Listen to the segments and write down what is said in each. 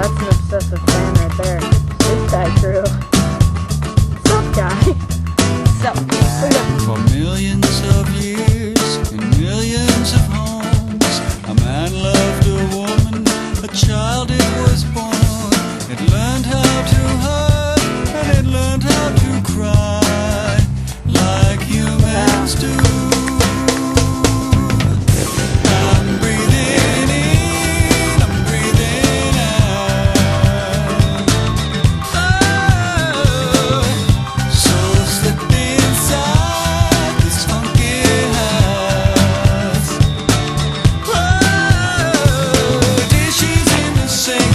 That's an obsessive fan right there. This guy crew. What's up, guy? What's up, guy? For millions of years, in millions of homes, a man loved a woman, a child it was born. It learned how to hurt, and it learned how to cry, like humans do. I'm breathing in, I'm breathing out. Oh, so slip inside this funky house. Oh, dishes in the sink,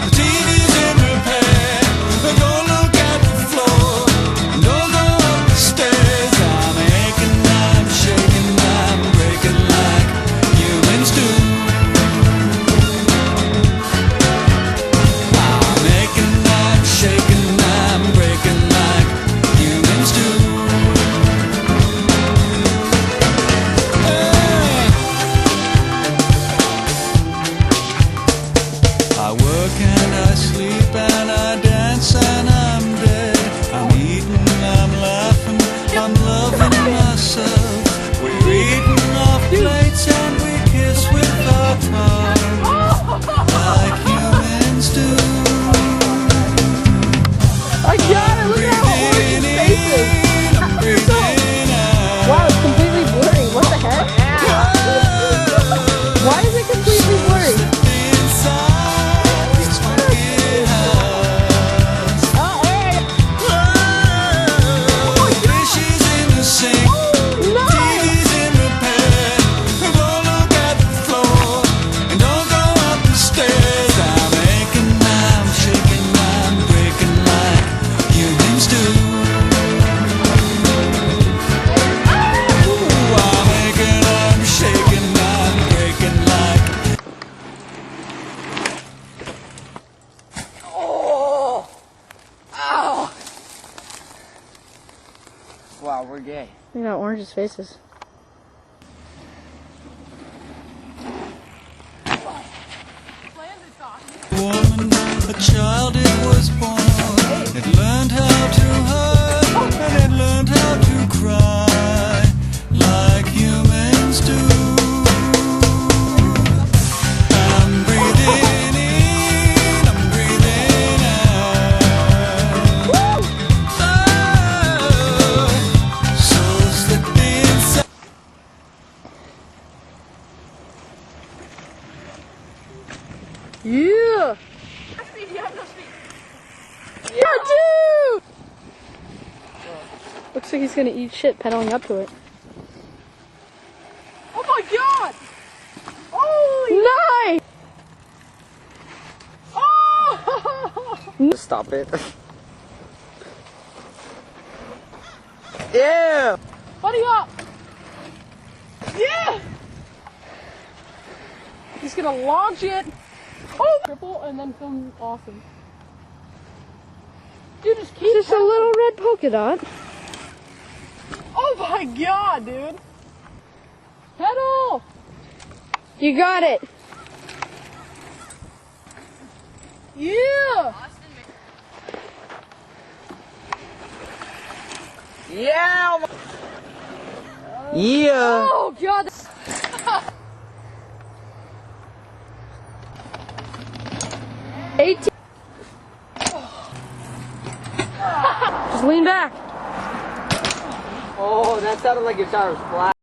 the TV's in repair. Don't look at the floor, don't go up the stairs. I'm aching, I'm shaking, I'm breaking like humans do. I'm aching, I'm shaking, I'm breaking like humans do. I work and I sleep and I dance and I'm dead. I'm eating, I'm laughing, I'm loving myself. We're eating off plates and we kiss with our tongue, like humans do. I got it! Look at how orange his face is! I'm breathing out. Wow, it's completely blurry. What the heck? Why is it completely blurry? Inside this funky house. Oh, hey! Dishes in the sink, No! TV's in repair. Don't look at the floor and don't go up the stairs. I'm aching, I'm shaking, I'm breaking like humans do. Ooh, I'm aching, I'm shaking, I'm breaking like. Oh! Ow! Wow, we're gay. Look at how orange his face is. Woman, a child it was born. It learned how to hurt and it learned how to cry, like humans do. I'm breathing in, I'm breathing out. Oh, so slip inside. Yeah! You have no speed. Yeah, dude! Looks like he's gonna eat shit pedaling up to it. Oh my god! Holy! Nice! Oh! Stop it. Ew! Buddy up! Yeah! He's gonna launch it. Oh! Triple and then film awesome. Dude, just keep Just a little red polka dot. Oh my god, dude! Pedal! You got it! Yeah! Yeah! Yeah! Oh god! 18. Just lean back. Oh, that sounded like your tire was flat.